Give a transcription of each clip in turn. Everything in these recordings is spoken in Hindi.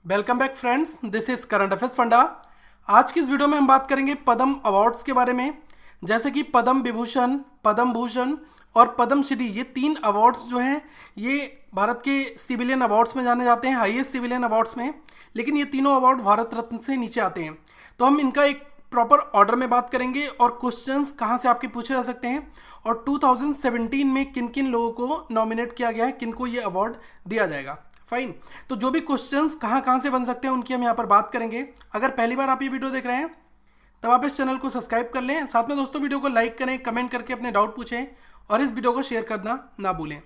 Welcome back friends, this is current affairs funda. आज की इस वीडियो में हम बात करेंगे पद्म अवार्ड्स के बारे में। जैसे कि पद्म विभूषण, पद्म भूषण और पद्मश्री, ये तीन अवार्ड्स जो हैं ये भारत के सिविलियन अवार्ड्स में जाने जाते हैं, हाईएस्ट सिविलियन अवार्ड्स में। लेकिन ये तीनों अवार्ड भारत रत्न से नीचे आते हैं। तो हम इनका एक प्रॉपर ऑर्डर में बात करेंगे और क्वेश्चंस कहाँ से आपके पूछे जा सकते हैं और 2017 में किन किन लोगों को नॉमिनेट किया गया है, किन को ये अवार्ड दिया जाएगा। फाइन। तो जो भी क्वेश्चंस कहाँ कहाँ से बन सकते हैं उनकी हम यहाँ पर बात करेंगे। अगर पहली बार आप ये वीडियो देख रहे हैं तब आप इस चैनल को सब्सक्राइब कर लें। साथ में दोस्तों वीडियो को लाइक करें, कमेंट करके अपने डाउट पूछें और इस वीडियो को शेयर करना ना भूलें।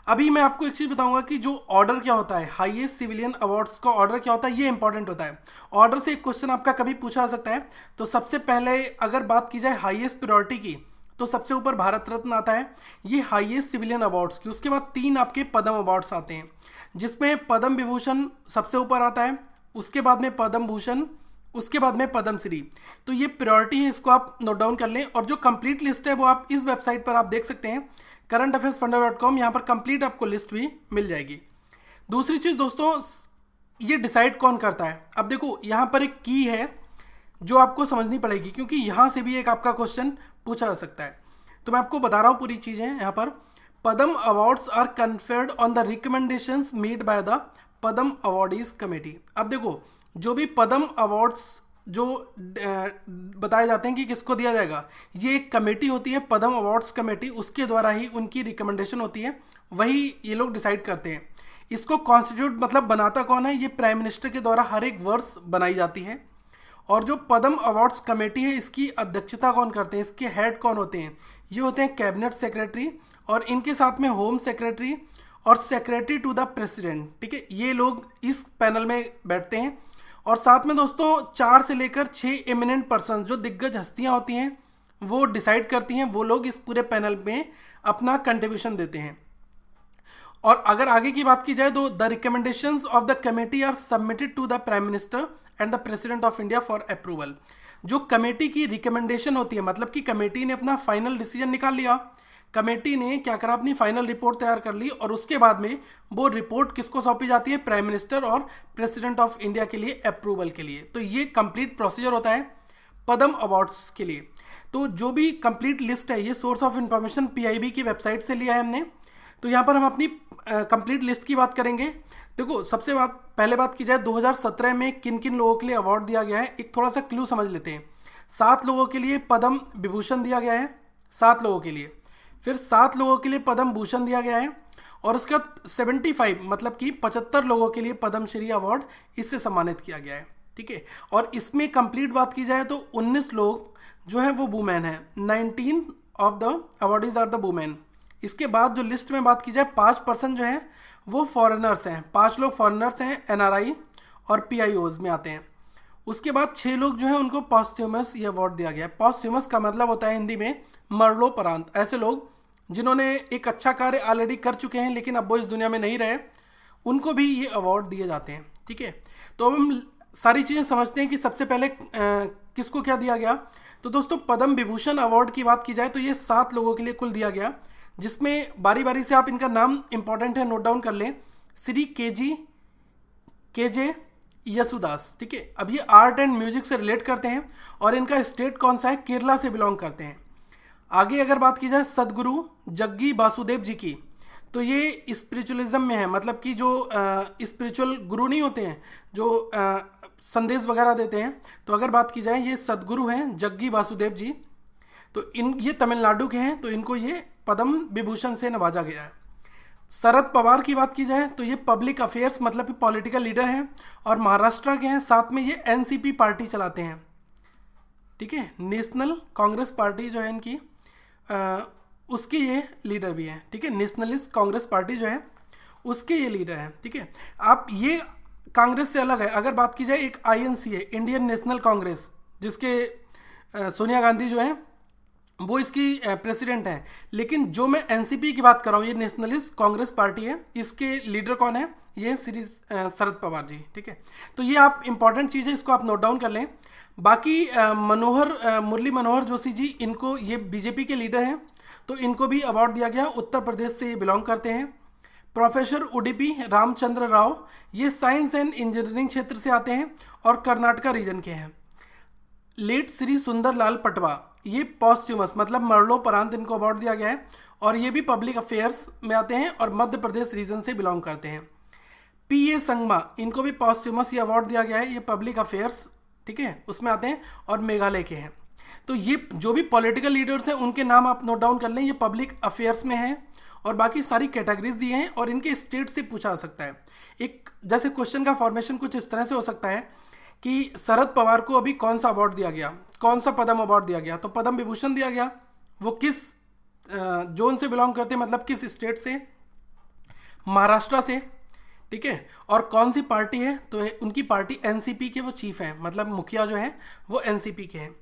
अभी मैं आपको एक चीज़ बताऊंगा कि जो ऑर्डर क्या होता है, हाईएस्ट सिविलियन अवार्ड्स का ऑर्डर क्या होता है, ये इंपॉर्टेंट होता है। ऑर्डर से एक क्वेश्चन आपका कभी पूछा जा सकता है। तो सबसे पहले अगर बात की जाए हाईएस्ट प्रायोरिटी की, तो सबसे ऊपर भारत रत्न आता है, ये हाईएस्ट सिविलियन अवार्ड्स की। उसके बाद तीन आपके पद्म अवार्ड्स आते हैं, जिसमें पद्म विभूषण सबसे ऊपर आता है, उसके बाद में पद्म भूषण, उसके बाद में पद्मश्री। तो ये प्रायोरिटी है, इसको आप नोट डाउन कर लें। और जो कंप्लीट लिस्ट है वो आप इस वेबसाइट पर आप देख सकते हैं, currentaffairsfunda.com। यहाँ पर कंप्लीट आपको लिस्ट भी मिल जाएगी। दूसरी चीज़ दोस्तों, ये डिसाइड कौन करता है। अब देखो यहाँ पर एक की है जो आपको समझनी पड़ेगी, क्योंकि यहाँ से भी एक आपका क्वेश्चन पूछा जा सकता है। तो मैं आपको बता रहा हूँ पूरी चीज़ें यहाँ पर। Padma awards are conferred on the recommendations made by the Padma awardees committee. अब देखो, जो भी पद्म अवार्ड्स जो बताए जाते हैं कि किसको दिया जाएगा, ये एक कमेटी होती है, पद्म अवार्ड्स कमेटी, उसके द्वारा ही उनकी रिकमेंडेशन होती है, वही ये लोग डिसाइड करते हैं। इसको कॉन्स्टिट्यूट मतलब बनाता कौन है, ये प्राइम मिनिस्टर के द्वारा हर एक वर्ष बनाई जाती है। और जो पद्म अवार्ड्स कमेटी है, इसकी अध्यक्षता कौन करते हैं, इसके हेड कौन होते हैं, ये होते हैं कैबिनेट सेक्रेटरी, और इनके साथ में होम सेक्रेटरी और सेक्रेटरी टू द प्रेसिडेंट। ठीक है, ये लोग इस पैनल में बैठते हैं। और साथ में दोस्तों 4 से लेकर 6 एमिनेंट पर्सन, जो दिग्गज हस्तियां होती हैं, वो डिसाइड करती हैं, वो लोग इस पूरे पैनल में अपना कंट्रीब्यूशन देते हैं। और अगर आगे की बात की जाए तो the recommendations of the committee are submitted to the prime minister and the president of India for approval. जो कमेटी की रिकमेंडेशन होती है, मतलब कि कमेटी ने अपना फाइनल डिसीजन निकाल लिया, कमेटी ने क्या करा, अपनी फाइनल रिपोर्ट तैयार कर ली, और उसके बाद में वो रिपोर्ट किसको सौंपी जाती है, प्राइम मिनिस्टर और प्रेसिडेंट ऑफ इंडिया के लिए अप्रूवल के लिए। तो ये कंप्लीट प्रोसीजर होता है पद्म अवार्ड्स के लिए। तो जो भी कंप्लीट लिस्ट है, ये सोर्स ऑफ इंफॉर्मेशन पीआईबी की वेबसाइट से लिया है हमने। तो यहाँ पर हम अपनी कंप्लीट लिस्ट की बात करेंगे। देखो, सबसे पहले बात की जाए 2017 में किन किन लोगों के लिए अवार्ड दिया गया है, एक थोड़ा सा क्लू समझ लेते हैं। 7 लोगों के लिए पद्म विभूषण दिया गया है, 7 लोगों के लिए। फिर 7 लोगों के लिए पद्म भूषण दिया गया है, और उसके बाद 75 मतलब कि 75 लोगों के लिए पद्मश्री अवार्ड इससे सम्मानित किया गया है। ठीक है, और इसमें कंप्लीट बात की जाए तो 19 लोग जो हैं वो वुमेन हैं, 19 of the awardees are the women. इसके बाद जो लिस्ट में बात की जाए 5% जो हैं वो फॉरेनर्स हैं, 5 लोग फॉरेनर्स हैं, एनआरआई और पीआईओज में आते हैं। उसके बाद 6 लोग जो हैं उनको पॉस्थ्यूमस ये अवार्ड दिया गया है। पॉस्थ्यूमस का मतलब होता है हिंदी में मरणोपरांत। ऐसे लोग जिन्होंने एक अच्छा कार्य ऑलरेडी कर चुके हैं लेकिन अब वो इस दुनिया में नहीं रहे, उनको भी ये अवार्ड दिए जाते हैं। ठीक है, तो अब हम सारी चीज़ें समझते हैं कि सबसे पहले किसको क्या दिया गया। तो दोस्तों, पद्म विभूषण अवार्ड की बात की जाए तो ये 7 लोगों के लिए कुल दिया गया, जिसमें बारी बारी से आप इनका नाम इंपॉर्टेंट है, नोट डाउन कर लें। श्री के जे यसुदास। ठीक है, अब ये आर्ट एंड म्यूजिक से रिलेट करते हैं और इनका स्टेट कौन सा है, केरला से बिलोंग करते हैं। आगे अगर बात की जाए सदगुरु जग्गी वासुदेव जी की, तो ये स्पिरिचुअलिज्म में है, मतलब कि जो स्पिरिचुअल गुरु नहीं होते हैं जो संदेश वगैरह देते हैं। तो अगर बात की जाए, ये सदगुरु हैं जग्गी वासुदेव जी, तो ये तमिलनाडु के हैं, तो इनको ये पद्म विभूषण से नवाजा गया है। शरद पवार की बात की जाए तो ये पब्लिक अफेयर्स मतलब कि पॉलिटिकल लीडर हैं और महाराष्ट्र के हैं, साथ में ये एनसीपी पार्टी चलाते हैं। ठीक है, नेशनल कांग्रेस पार्टी जो है इनकी, उसके ये लीडर भी हैं। ठीक है, नेशनलिस्ट कांग्रेस पार्टी जो है उसके ये लीडर हैं। ठीक है, आप ये कांग्रेस से अलग है। अगर बात की जाए, एक आईएनसी है, इंडियन नेशनल कांग्रेस, जिसके सोनिया गांधी जो है वो इसकी प्रेसिडेंट हैं। लेकिन जो मैं एनसीपी की बात कर रहा हूँ, ये नेशनलिस्ट कांग्रेस पार्टी है, इसके लीडर कौन है, ये श्री शरद पवार जी। ठीक है, तो ये आप इंपॉर्टेंट चीज़ है, इसको आप नोट डाउन कर लें। बाकी मुरली मनोहर जोशी जी, इनको ये बीजेपी के लीडर हैं, तो इनको भी अवार्ड दिया गया, उत्तर प्रदेश से ये बिलोंग करते हैं। प्रोफेसर उडुपी रामचंद्र राव, ये साइंस एंड इंजीनियरिंग क्षेत्र से आते हैं और कर्नाटका रीजन के हैं। लेट श्री सुंदरलाल पटवा, ये पॉस्ट्यूमस मतलब मरणोपरांत इनको अवार्ड दिया गया है और ये भी पब्लिक अफेयर्स में आते हैं और मध्य प्रदेश रीजन से बिलोंग करते हैं। पी.ए. संगमा, इनको भी पॉस्ट्यूमस ये अवार्ड दिया गया है, ये पब्लिक अफेयर्स, ठीक है, उसमें आते हैं और मेघालय के हैं। तो ये जो भी पॉलिटिकल लीडर्स हैं उनके नाम आप नोट डाउन कर लें, ये पब्लिक अफेयर्स में हैं और बाकी सारी कैटेगरीज दी हैं और इनके स्टेट से पूछा जा सकता है। एक जैसे क्वेश्चन का फॉर्मेशन कुछ इस तरह से हो सकता है कि शरद पवार को अभी कौन सा अवार्ड दिया गया, कौन सा पद्म अवार्ड दिया गया, तो पद्म विभूषण दिया गया। वो किस जोन से बिलोंग करते हैं, मतलब किस स्टेट से, महाराष्ट्र से, ठीक है। और कौन सी पार्टी है, तो उनकी पार्टी एनसीपी के वो चीफ हैं, मतलब मुखिया जो हैं वो एनसीपी के हैं।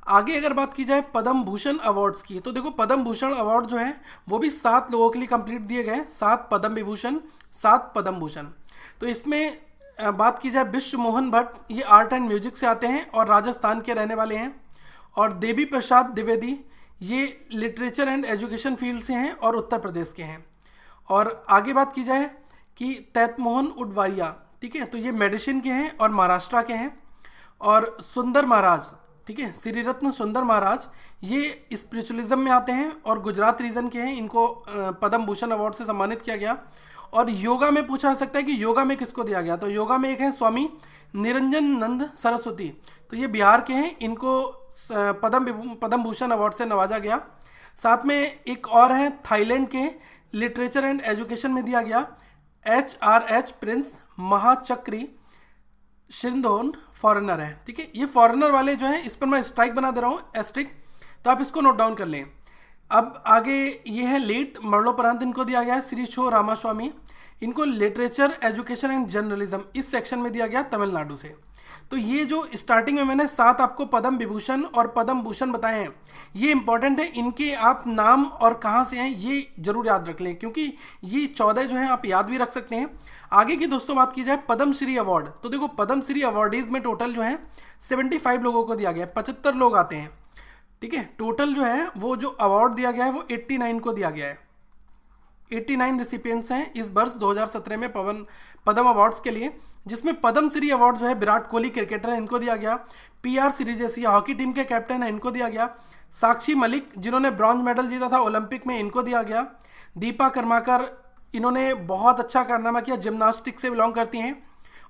आगे अगर बात की जाए पद्म भूषण अवार्ड्स की, तो देखो पद्म भूषण अवार्ड जो है वो भी 7 लोगों के लिए कंप्लीट दिए गए, 7 पद्म विभूषण, 7 पद्म भूषण। तो इसमें बात की जाए विश्व मोहन भट्ट, ये आर्ट एंड म्यूजिक से आते हैं और राजस्थान के रहने वाले हैं। और देवी प्रसाद द्विवेदी, ये लिटरेचर एंड एजुकेशन फील्ड से हैं और उत्तर प्रदेश के हैं। और आगे बात की जाए कि तैतमोहन उडवारिया, ठीक है, तो ये मेडिसिन के हैं और महाराष्ट्र के हैं। और सुंदर महाराज, ठीक है, श्री रत्न सुंदर महाराज, ये स्पिरिचुअलिज्म में आते हैं और गुजरात रीजन के हैं, इनको पद्म भूषण अवार्ड से सम्मानित किया गया। और योगा में पूछा जा सकता है कि योगा में किसको दिया गया, तो योगा में एक है स्वामी निरंजन नंद सरस्वती, तो ये बिहार के हैं, इनको पद्म भूषण अवार्ड से नवाजा गया। साथ में एक और हैं थाईलैंड के, लिटरेचर एंड एजुकेशन में दिया गया, HRH प्रिंस महाचक्री शिंदोन, फॉरेनर है, ठीक है। ये फॉरेनर वाले जो हैं इस पर मैं स्ट्राइक बना दे रहा हूँ, एस्ट्रिक, तो आप इसको नोट डाउन कर लें। अब आगे ये है लेट मरणोपरांत इनको दिया गया है श्री छो रामास्वामी, इनको लिटरेचर एजुकेशन एंड जर्नलिज्म इस सेक्शन में दिया गया तमिलनाडु से। तो ये जो स्टार्टिंग में मैंने 7 आपको पद्म विभूषण और पद्म भूषण बताए हैं, ये इंपॉर्टेंट है, इनके आप नाम और कहाँ से हैं ये जरूर याद रख लें, क्योंकि ये 14 जो हैं आप याद भी रख सकते हैं। आगे की दोस्तों बात की जाए पद्मश्री अवार्ड, तो देखो पद्मश्री अवार्डीज में टोटल जो है 75 लोगों को दिया गया है, 75 लोग आते हैं, ठीक है। टोटल जो है वो जो अवार्ड दिया गया है वो 89 को दिया गया है, 89 रिसिपिएंट्स हैं इस वर्ष 2017 में पद्म अवार्ड्स के लिए, जिसमें पद्मश्री अवार्ड जो है विराट कोहली क्रिकेटर है इनको दिया गया, PR श्रीजेशी हॉकी टीम के कैप्टन है इनको दिया गया, साक्षी मलिक जिन्होंने ब्रॉन्ज मेडल जीता था ओलंपिक में इनको दिया गया, दीपा कर्माकर इन्होंने बहुत अच्छा कारनामा किया, जिम्नास्टिक से बिलोंग करती हैं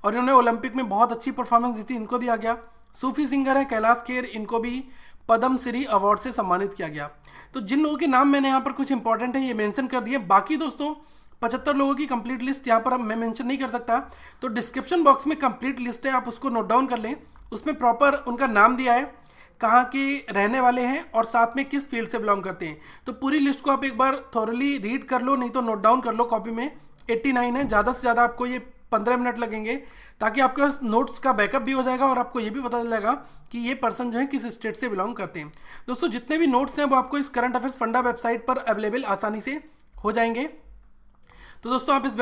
और इन्होंने ओलंपिक में बहुत अच्छी परफॉर्मेंस दी थी, इनको दिया गया। सूफी सिंगर है कैलाश खेर, इनको भी पद्मश्री अवार्ड से सम्मानित किया गया। तो जिन लोगों के नाम मैंने यहाँ पर कुछ इंपॉर्टेंट है ये मेंशन कर दिए, बाकी दोस्तों 75 लोगों की कंप्लीट लिस्ट यहाँ पर मैं मेंशन नहीं कर सकता, तो डिस्क्रिप्शन बॉक्स में कंप्लीट लिस्ट है, आप उसको नोट डाउन कर लें, उसमें प्रॉपर उनका नाम दिया है, कहाँ के रहने वाले हैं और साथ में किस फील्ड से बिलोंग करते हैं। तो पूरी लिस्ट को आप एक बार थॉरली रीड कर लो, नहीं तो नोट डाउन कर लो कॉपी में। 89 है, ज़्यादा से ज़्यादा आपको ये 15 मिनट लगेंगे, ताकि आपके पास नोट्स का बैकअप भी हो जाएगा और आपको ये भी पता चलेगा कि ये पर्सन जो है किस स्टेट से बिलोंग करते हैं। दोस्तों जितने भी नोट्स हैं वो आपको इस करंट अफेयर्स फंडा वेबसाइट पर अवेलेबल आसानी से हो जाएंगे। तो दोस्तों आप इस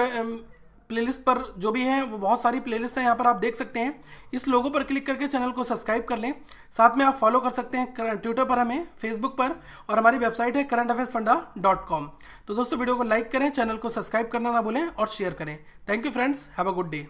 प्लेलिस्ट पर जो भी है वो बहुत सारी प्लेलिस्ट हैं, यहाँ पर आप देख सकते हैं, इस लोगो पर क्लिक करके चैनल को सब्सक्राइब कर लें। साथ में आप फॉलो कर सकते हैं ट्विटर पर हमें, फेसबुक पर, और हमारी वेबसाइट है currentaffairsfunda.com। तो दोस्तों वीडियो को लाइक करें, चैनल को सब्सक्राइब करना ना भूलें और शेयर करें। Thank you friends, have a good day.